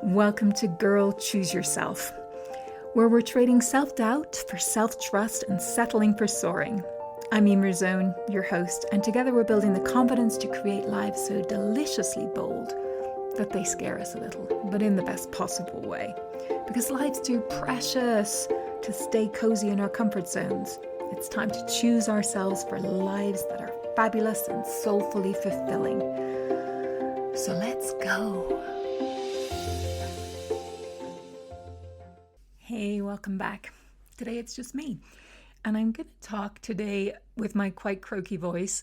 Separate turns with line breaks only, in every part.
Welcome to Girl Choose Yourself, where we're trading self-doubt for self-trust and settling for soaring. I'm Eimear Zone, your host, and together we're building the confidence to create lives so deliciously bold that they scare us a little, but in the best possible way. Because life's too precious to stay cozy in our comfort zones. It's time to choose ourselves for lives that are fabulous and soulfully fulfilling. So let's go. Hey, welcome back. Today it's just me, and I'm going to talk today with my quite croaky voice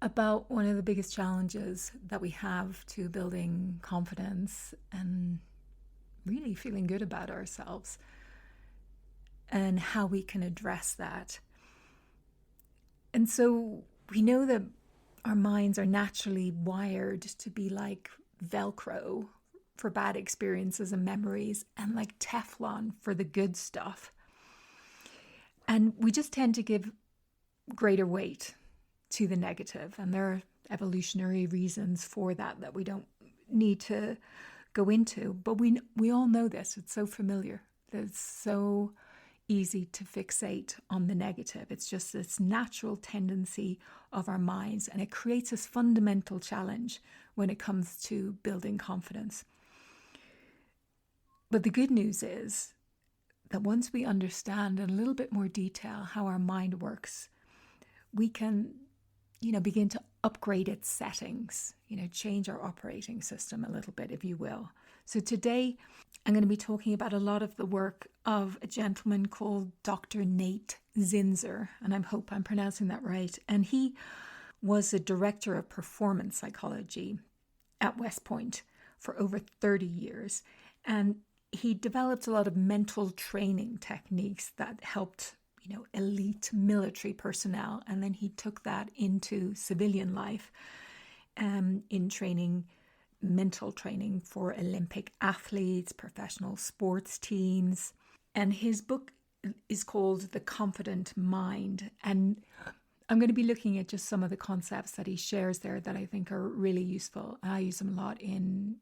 about one of the biggest challenges that we have to building confidence and really feeling good about ourselves and how we can address that. And so we know that our minds are naturally wired to be like Velcro for bad experiences and memories, and like Teflon for the good stuff. And we just tend to give greater weight to the negative. And there are evolutionary reasons for that we don't need to go into. But we all know this. It's so familiar. It's so easy to fixate on the negative. It's just this natural tendency of our minds. And it creates this fundamental challenge when it comes to building confidence. But the good news is that once we understand in a little bit more detail how our mind works, we can, begin to upgrade its settings, change our operating system a little bit, if you will. So today I'm going to be talking about a lot of the work of a gentleman called Dr. Nate Zinnser, and I hope I'm pronouncing that right. And he was a director of performance psychology at West Point for over 30 years. And he developed a lot of mental training techniques that helped, elite military personnel. And then he took that into civilian life in training, mental training for Olympic athletes, professional sports teams. And his book is called The Confident Mind. And I'm going to be looking at just some of the concepts that he shares there that I think are really useful. I use them a lot in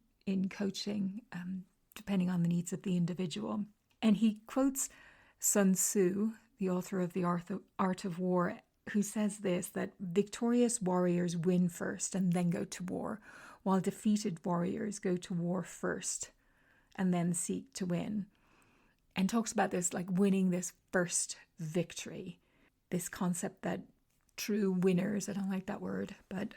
coaching, depending on the needs of the individual. And he quotes Sun Tzu, the author of The Art of War, who says this, that victorious warriors win first and then go to war, while defeated warriors go to war first and then seek to win. And talks about this like winning this first victory, this concept that true winners, I don't like that word, but,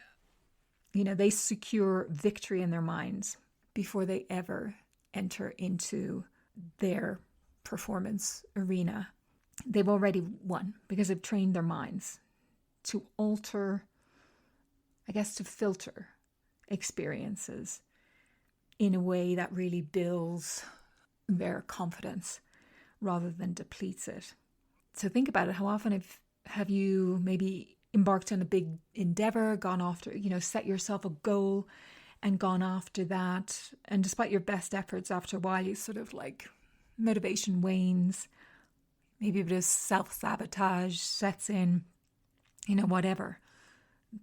they secure victory in their minds before they ever enter into their performance arena. They've already won because they've trained their minds to alter, to filter experiences in a way that really builds their confidence rather than depletes it. So think about it. How often have you maybe embarked on a big endeavor, gone after, set yourself a goal and gone after that, and despite your best efforts, after a while you sort of like motivation wanes, maybe a bit of self-sabotage sets in, whatever.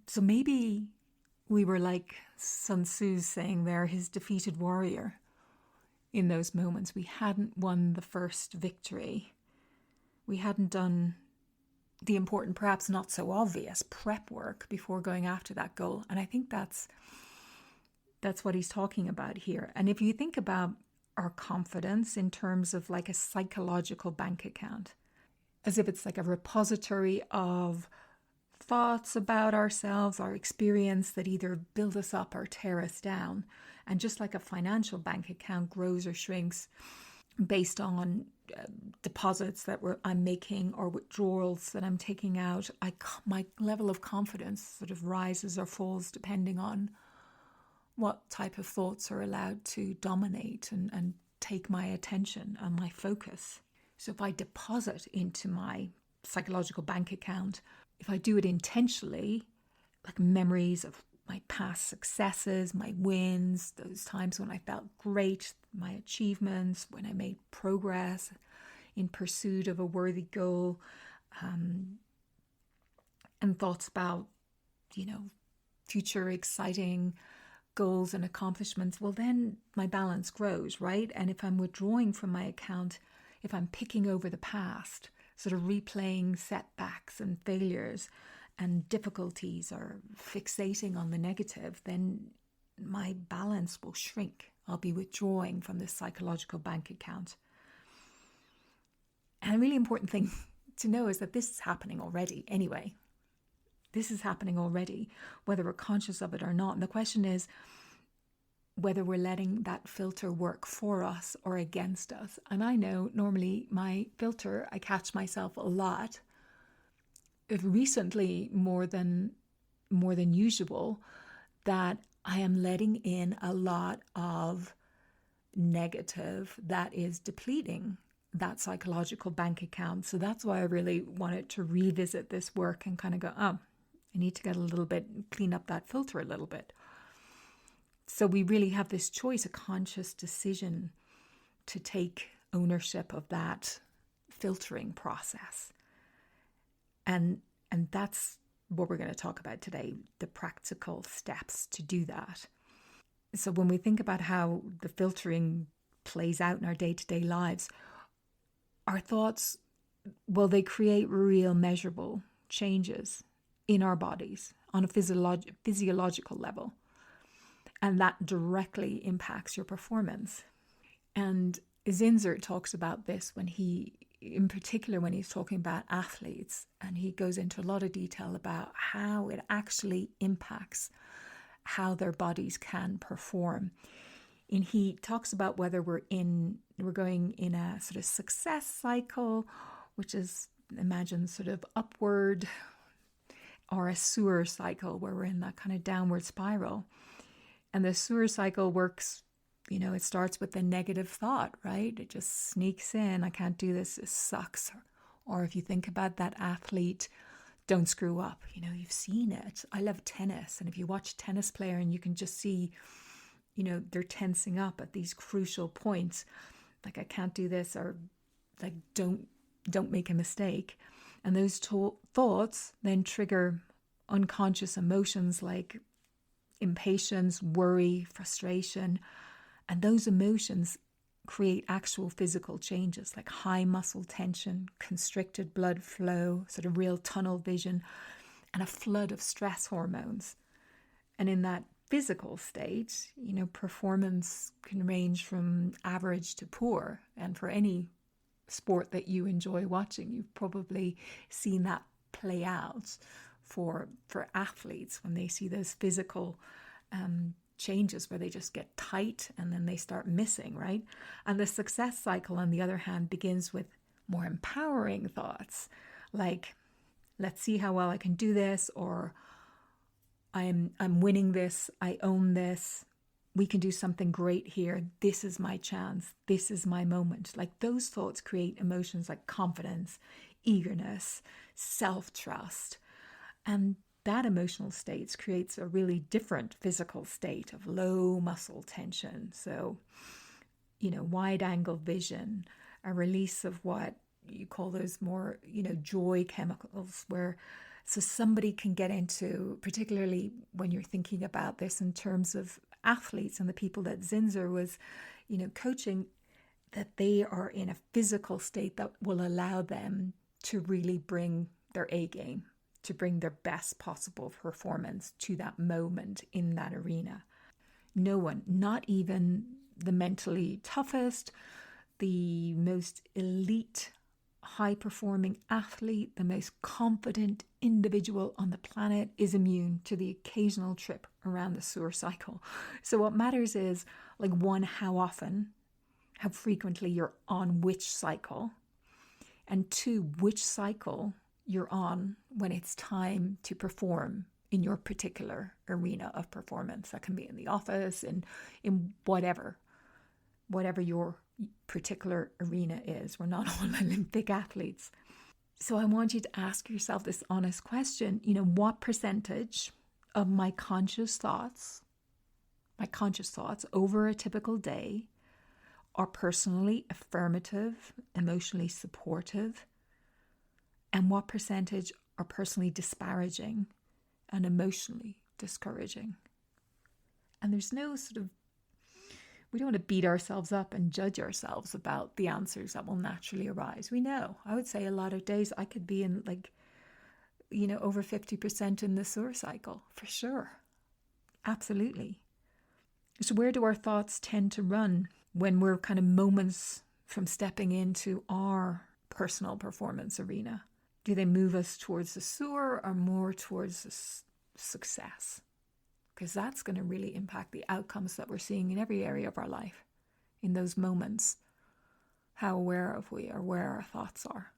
So maybe we were like Sun Tzu saying there, his defeated warrior in those moments. We hadn't won the first victory. We hadn't done the important, perhaps not so obvious prep work before going after that goal. And I think that's what he's talking about here. And if you think about our confidence in terms of like a psychological bank account, as if it's like a repository of thoughts about ourselves, our experience that either build us up or tear us down. And just like a financial bank account grows or shrinks based on deposits that I'm making or withdrawals that I'm taking out, my level of confidence sort of rises or falls depending on what type of thoughts are allowed to dominate and take my attention and my focus. So if I deposit into my psychological bank account, if I do it intentionally, like memories of my past successes, my wins, those times when I felt great, my achievements, when I made progress in pursuit of a worthy goal, and thoughts about, future exciting goals and accomplishments, well, then my balance grows, right? And if I'm withdrawing from my account, if I'm picking over the past, sort of replaying setbacks and failures and difficulties or fixating on the negative, then my balance will shrink. I'll be withdrawing from this psychological bank account. And a really important thing to know is that this is happening already anyway. This is happening already, whether we're conscious of it or not. And the question is whether we're letting that filter work for us or against us. And I know normally my filter, I catch myself a lot, recently more than usual, that I am letting in a lot of negative that is depleting that psychological bank account. So that's why I really wanted to revisit this work and kind of go, I need to get a little bit, clean up that filter a little bit. So we really have this choice, a conscious decision to take ownership of that filtering process. And that's what we're going to talk about today, the practical steps to do that. So when we think about how the filtering plays out in our day-to-day lives, our thoughts, well, they create real measurable changes in our bodies on a physiological level. And that directly impacts your performance. And Zinnser talks about this in particular when he's talking about athletes, and he goes into a lot of detail about how it actually impacts how their bodies can perform. And he talks about whether we're going in a sort of success cycle, which is, imagine, sort of upward, or a sewer cycle where we're in that kind of downward spiral. And the sewer cycle works, it starts with the negative thought, right? It just sneaks in. I can't do this. It sucks. Or if you think about that athlete, don't screw up. You've seen it. I love tennis. And if you watch a tennis player and you can just see, they're tensing up at these crucial points, like I can't do this, or like don't make a mistake. And those thoughts then trigger unconscious emotions like impatience, worry, frustration. And those emotions create actual physical changes like high muscle tension, constricted blood flow, sort of real tunnel vision, and a flood of stress hormones. And in that physical state, performance can range from average to poor. And for any sport that you enjoy watching, you've probably seen that play out for athletes when they see those physical changes where they just get tight and then they start missing, right? And the success cycle, on the other hand, begins with more empowering thoughts like, let's see how well I can do this, or I'm winning this, I own this, we can do something great here, this is my chance, this is my moment. Like those thoughts create emotions like confidence, eagerness, self-trust. And that emotional state creates a really different physical state of low muscle tension. So, wide angle vision, a release of what you call those more, joy chemicals, so somebody can get into, particularly when you're thinking about this in terms of athletes and the people that Zinnser was, coaching, that they are in a physical state that will allow them to really bring their A game, to bring their best possible performance to that moment in that arena. No one, not even the mentally toughest, the most elite, high-performing athlete, the most confident individual on the planet is immune to the occasional trip around the sewer cycle. So what matters is, like, one, how often, how frequently you're on which cycle, and two, which cycle you're on when it's time to perform in your particular arena of performance. That can be in the office, in whatever your particular arena is. We're not all Olympic athletes. So I want you to ask yourself this honest question, what percentage of my conscious thoughts over a typical day are personally affirmative, emotionally supportive, and what percentage are personally disparaging and emotionally discouraging? And there's no we don't want to beat ourselves up and judge ourselves about the answers that will naturally arise. We know. I would say a lot of days I could be in over 50% in the sewer cycle, for sure. Absolutely. So where do our thoughts tend to run when we're kind of moments from stepping into our personal performance arena? Do they move us towards the sewer or more towards the success? Because that's going to really impact the outcomes that we're seeing in every area of our life. In those moments, how aware of we are where our thoughts are.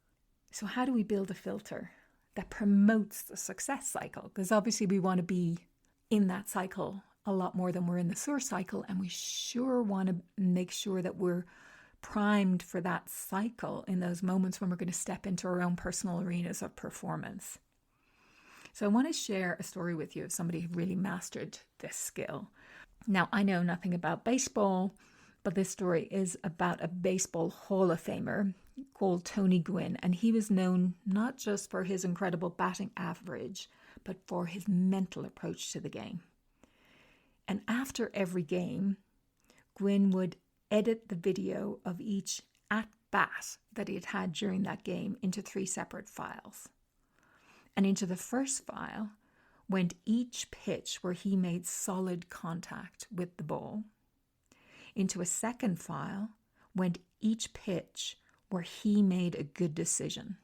So how do we build a filter that promotes the success cycle? Because obviously we want to be in that cycle a lot more than we're in the sewer cycle, and we sure want to make sure that we're primed for that cycle in those moments when we're going to step into our own personal arenas of performance. So I want to share a story with you of somebody who really mastered this skill. Now, I know nothing about baseball, but this story is about a baseball Hall of Famer called Tony Gwynn, and he was known not just for his incredible batting average, but for his mental approach to the game. And after every game, Gwynn would edit the video of each at-bat that he had had during that game into 3 separate files. And into the first file went each pitch where he made solid contact with the ball. Into a second file went each pitch where he made a good decision.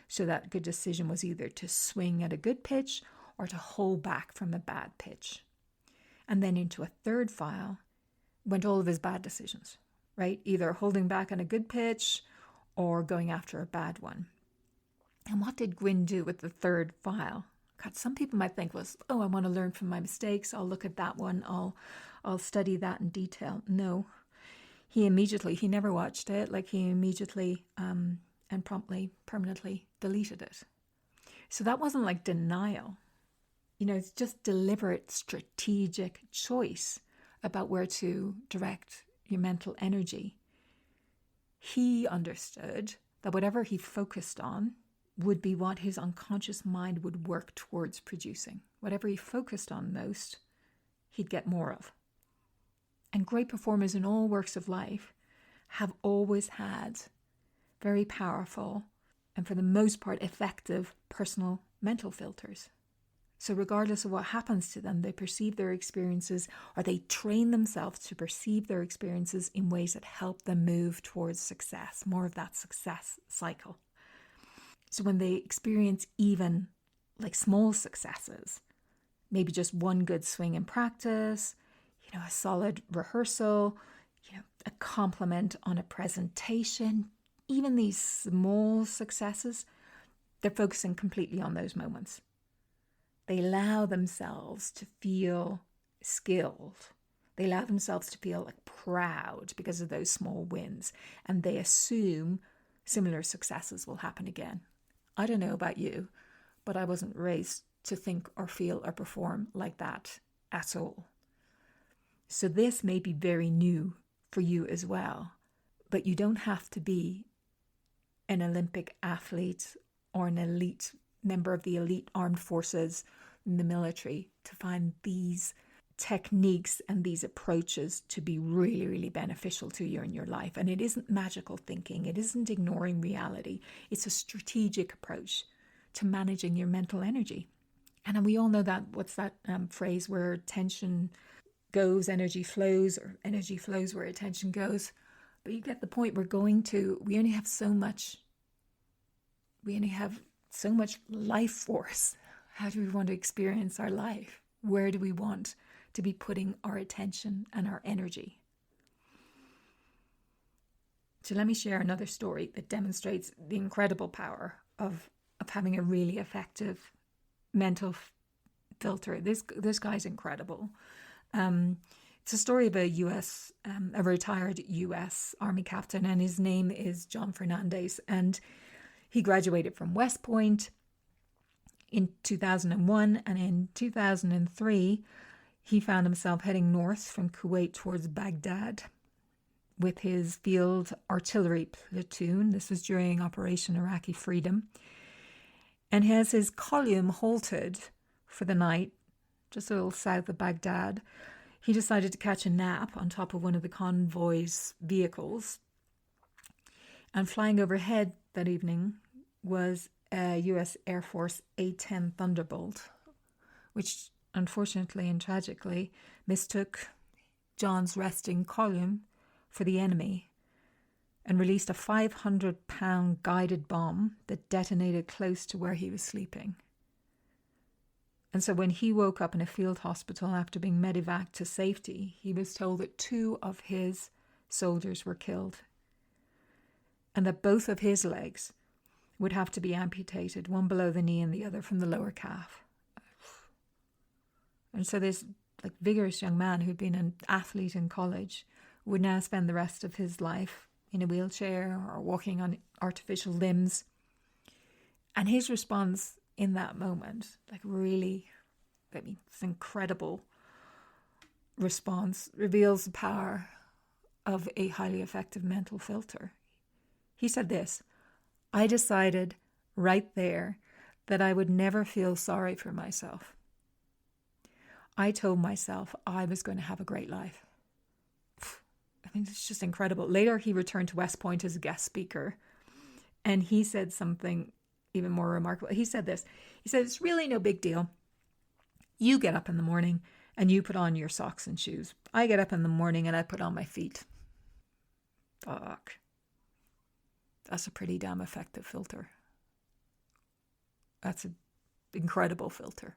So that good decision was either to swing at a good pitch or to hold back from a bad pitch. And then into a third file went all of his bad decisions, right? Either holding back on a good pitch or going after a bad one. And what did Gwynn do with the third file? God, some people might think was, I want to learn from my mistakes. I'll look at that one. I'll study that in detail. No, he never watched it. He immediately and promptly, permanently deleted it. So that wasn't like denial. It's just deliberate, strategic choice about where to direct your mental energy. He understood that whatever he focused on would be what his unconscious mind would work towards producing. Whatever he focused on most, he'd get more of. And great performers in all walks of life have always had very powerful and, for the most part, effective personal mental filters. So regardless of what happens to them, they perceive their experiences, or they train themselves to perceive their experiences in ways that help them move towards success, more of that success cycle. So when they experience even small successes, maybe just one good swing in practice, a solid rehearsal, a compliment on a presentation, even these small successes, they're focusing completely on those moments. They allow themselves to feel skilled. They allow themselves to feel proud because of those small wins. And they assume similar successes will happen again. I don't know about you, but I wasn't raised to think or feel or perform like that at all. So this may be very new for you as well. But you don't have to be an Olympic athlete or an elite member of the elite armed forces in the military to find these techniques and these approaches to be really, really beneficial to you in your life. And it isn't magical thinking. It isn't ignoring reality. It's a strategic approach to managing your mental energy. And we all know that, what's that phrase where attention goes, energy flows, or energy flows where attention goes. But you get the point. We only have so much life force. How do we want to experience our life? Where do we want to be putting our attention and our energy? So let me share another story that demonstrates the incredible power of having a really effective mental filter. This guy's incredible. It's a story of a retired U.S. Army captain, and his name is John Fernandez. And he graduated from West Point in 2001, and in 2003, he found himself heading north from Kuwait towards Baghdad with his field artillery platoon. This was during Operation Iraqi Freedom. And his column halted for the night, just a little south of Baghdad. he decided to catch a nap on top of one of the convoy's vehicles. And flying overhead that evening was a US Air Force A-10 Thunderbolt, which unfortunately and tragically mistook John's resting column for the enemy and released a 500-pound guided bomb that detonated close to where he was sleeping. And so when he woke up in a field hospital after being medevaced to safety, he was told that 2 of his soldiers were killed and that both of his legs would have to be amputated, one below the knee and the other from the lower calf. And so this vigorous young man who'd been an athlete in college would now spend the rest of his life in a wheelchair or walking on artificial limbs. And his response in that moment, really, this incredible response, reveals the power of a highly effective mental filter. He said this: "I decided right there that I would never feel sorry for myself. I told myself I was going to have a great life." It's just incredible. Later, he returned to West Point as a guest speaker, and he said something even more remarkable. He said this. He said, "It's really no big deal. You get up in the morning and you put on your socks and shoes. I get up in the morning and I put on my feet." Fuck. That's a pretty damn effective filter. That's an incredible filter.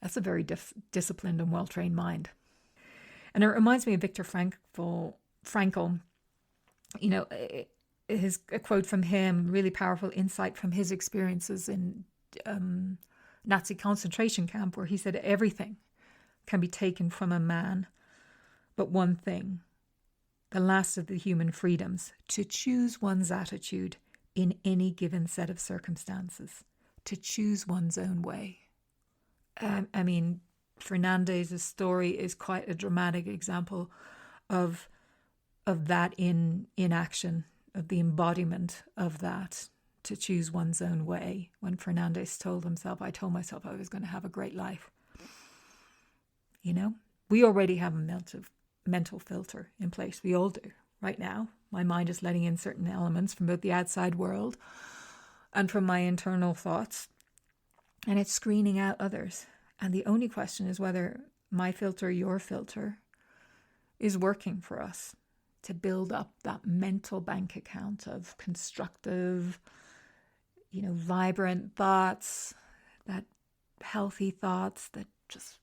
That's a very disciplined and well-trained mind. And it reminds me of Viktor Frankl. A quote from him, really powerful insight from his experiences in Nazi concentration camp, where he said everything can be taken from a man, but one thing, the last of the human freedoms, to choose one's attitude in any given set of circumstances, to choose one's own way. Fernandez's story is quite a dramatic example of that in action, of the embodiment of that, to choose one's own way. When Fernandez told himself, "I told myself I was going to have a great life." We already have a mental filter in place. We all do. Right now, my mind is letting in certain elements from both the outside world and from my internal thoughts, and it's screening out others. And the only question is whether my filter, your filter, is working for us to build up that mental bank account of constructive, vibrant thoughts, that healthy thoughts that just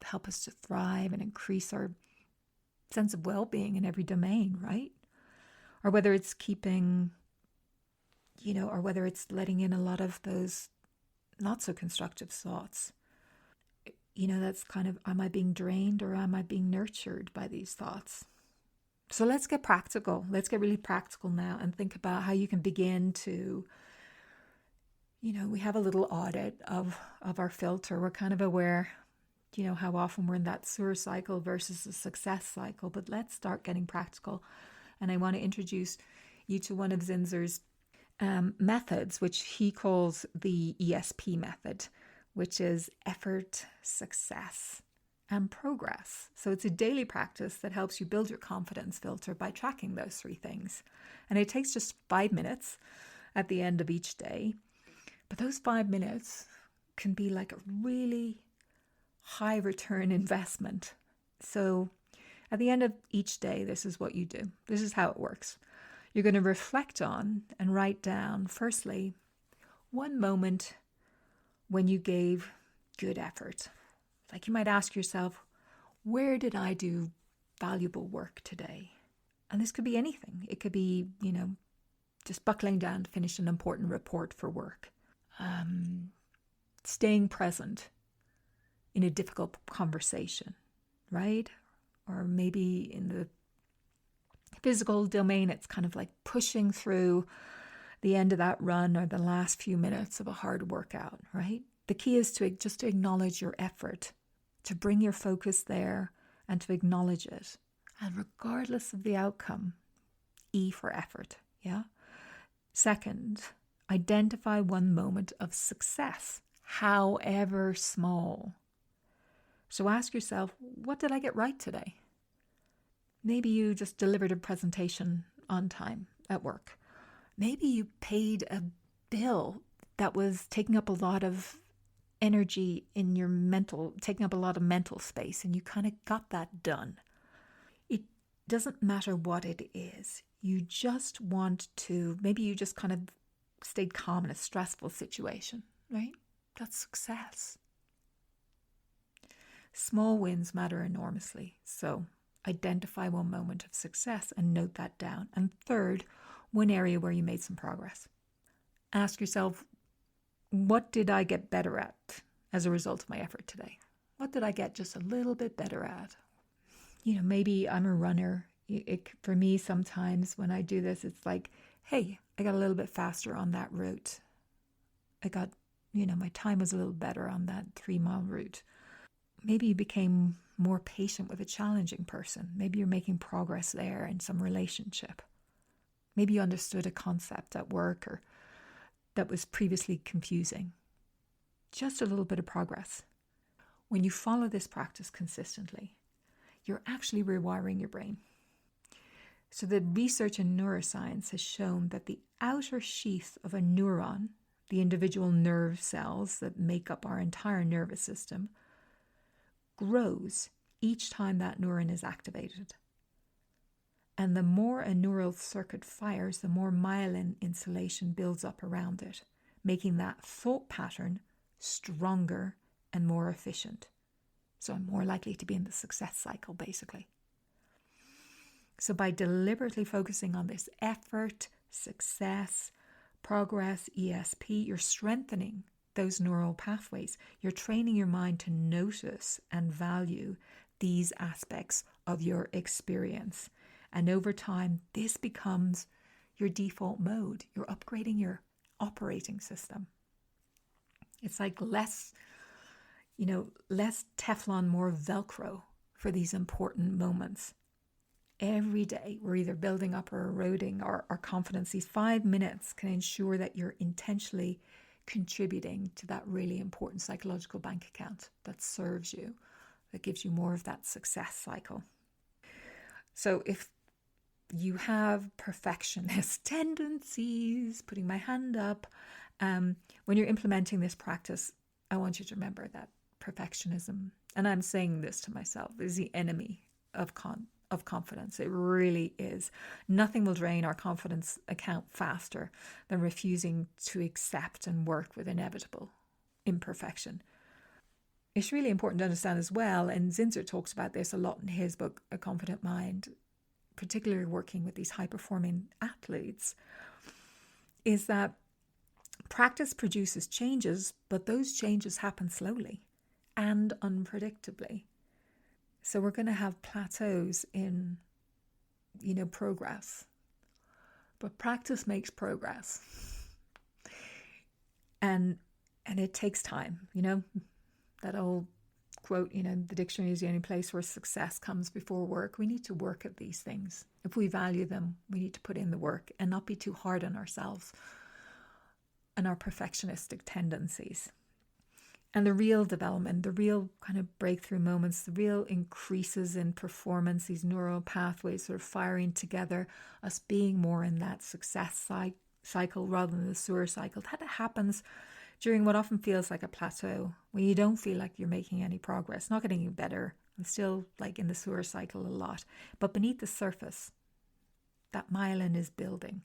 help us to thrive and increase our sense of well-being in every domain, right? Or whether it's keeping, or whether it's letting in a lot of those not so constructive thoughts. That's kind of, am I being drained or am I being nurtured by these thoughts? So let's get practical. Let's get really practical now and think about how you can begin to, we have a little audit of our filter. We're kind of aware, how often we're in that sewer cycle versus the success cycle. But let's start getting practical. And I want to introduce you to one of Zinnser's methods, which he calls the ESP method, which is effort, success, and progress. So it's a daily practice that helps you build your confidence filter by tracking those 3 things. And it takes just 5 minutes at the end of each day. But those 5 minutes can be like a really high return investment. So at the end of each day, this is what you do. This is how it works. You're going to reflect on and write down, firstly, one moment when you gave good effort. Like you might ask yourself, where did I do valuable work today? And this could be anything. It could be, just buckling down to finish an important report for work. Staying present in a difficult conversation, right? Or maybe in the physical domain, it's kind of like pushing through the end of that run or the last few minutes of a hard workout, right? The key is to just acknowledge your effort, to bring your focus there and to acknowledge it. And regardless of the outcome, E for effort, yeah? Second, identify one moment of success, however small. So ask yourself, what did I get right today? Maybe you just delivered a presentation on time at work. Maybe you paid a bill that was taking up a lot of energy in your taking up a lot of mental space, and you kind of got that done. It doesn't matter what it is. You just want to, maybe you just kind of stayed calm in a stressful situation, right? That's success. Small wins matter enormously. So identify one moment of success and note that down. And third, one area where you made some progress. Ask yourself, what did I get better at as a result of my effort today? What did I get just a little bit better at? Maybe I'm a runner. For me, sometimes when I do this, it's like, hey, I got a little bit faster on that route. My time was a little better on that 3-mile route. Maybe you became more patient with a challenging person. Maybe you're making progress there in some relationship. Maybe you understood a concept at work or that was previously confusing. Just a little bit of progress. When you follow this practice consistently, you're actually rewiring your brain. So the research in neuroscience has shown that the outer sheath of a neuron, the individual nerve cells that make up our entire nervous system, grows each time that neuron is activated. And the more a neural circuit fires, the more myelin insulation builds up around it, making that thought pattern stronger and more efficient. So I'm more likely to be in the success cycle, basically. So by deliberately focusing on this effort, success, progress, ESP, you're strengthening those neural pathways. You're training your mind to notice and value these aspects of your experience. And over time, this becomes your default mode. You're upgrading your operating system. It's like less Teflon, more Velcro for these important moments. Every day, we're either building up or eroding our confidence. These 5 minutes can ensure that you're intentionally contributing to that really important psychological bank account that serves you, that gives you more of that success cycle. So if you have perfectionist tendencies, putting my hand up, when you're implementing this practice, I want you to remember that perfectionism, and I'm saying this to myself, is the enemy of confidence. It really is. Nothing will drain our confidence account faster than refusing to accept and work with inevitable imperfection. It's really important to understand as well, and Zinnser talks about this a lot in his book, A Confident Mind, particularly working with these high-performing athletes, is that practice produces changes, but those changes happen slowly and unpredictably. So we're going to have plateaus in, progress. But practice makes progress. And it takes time, that old quote, the dictionary is the only place where success comes before work. We need to work at these things. If we value them, we need to put in the work and not be too hard on ourselves and our perfectionistic tendencies. And the real development, the real kind of breakthrough moments, the real increases in performance, these neural pathways sort of firing together, us being more in that success cycle rather than the sewer cycle, that happens during what often feels like a plateau, when you don't feel like you're making any progress, not getting any better. I'm still like in the sewer cycle a lot. But beneath the surface, that myelin is building.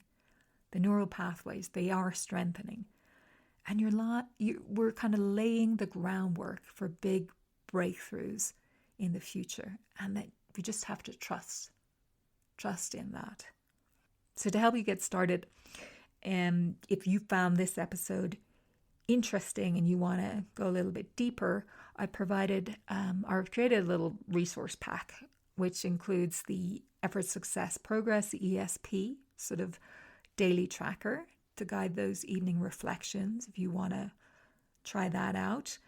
The neural pathways, they are strengthening. And we're kind of laying the groundwork for big breakthroughs in the future. And that we just have to trust in that. So to help you get started, if you found this episode interesting and you want to go a little bit deeper, I've created a little resource pack, which includes the effort, success, progress, the ESP, sort of daily tracker to guide those evening reflections if you want to try that out.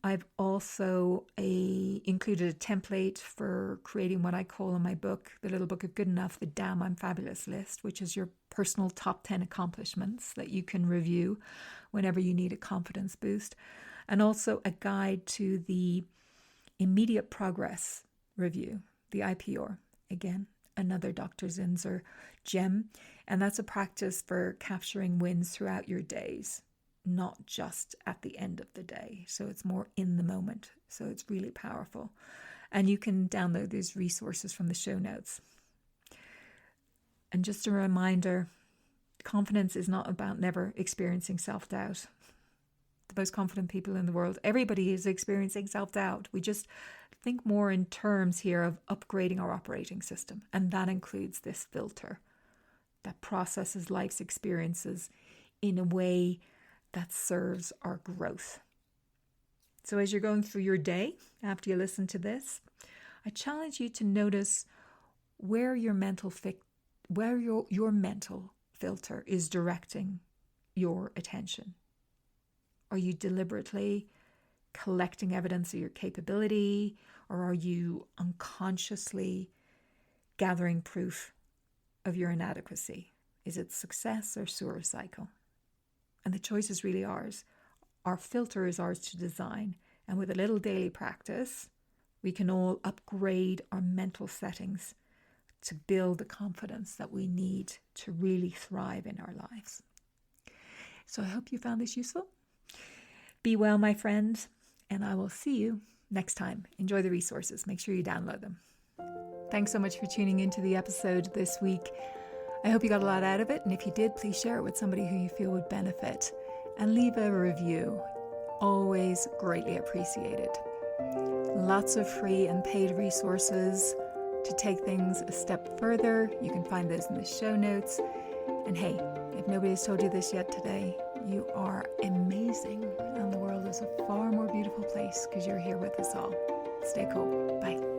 I've also included a template for creating what I call in my book, The Little Book of Good Enough, the Damn I'm Fabulous list, which is your personal top 10 accomplishments that you can review whenever you need a confidence boost. And also a guide to the immediate progress review, the IPR. Again, another Dr. Zinnser gem. And that's a practice for capturing wins throughout your days, not just at the end of the day. So it's more in the moment. So it's really powerful. And you can download these resources from the show notes. And just a reminder, confidence is not about never experiencing self-doubt. The most confident people in the world, everybody is experiencing self-doubt. We just think more in terms here of upgrading our operating system. And that includes this filter that processes life's experiences in a way that serves our growth. So as you're going through your day, after you listen to this, I challenge you to notice where your mental filter is directing your attention. Are you deliberately collecting evidence of your capability, or are you unconsciously gathering proof of your inadequacy? Is it success or sewer cycle? And the choice is really ours. Our filter is ours to design. And with a little daily practice, we can all upgrade our mental settings to build the confidence that we need to really thrive in our lives. So I hope you found this useful. Be well, my friend, and I will see you next time. Enjoy the resources. Make sure you download them. Thanks so much for tuning into the episode this week. I hope you got a lot out of it, and if you did, please share it with somebody who you feel would benefit. And leave a review. Always greatly appreciated. Lots of free and paid resources to take things a step further. You can find those in the show notes. And hey, if nobody has told you this yet today, you are amazing. And the world is a far more beautiful place because you're here with us all. Stay cool. Bye.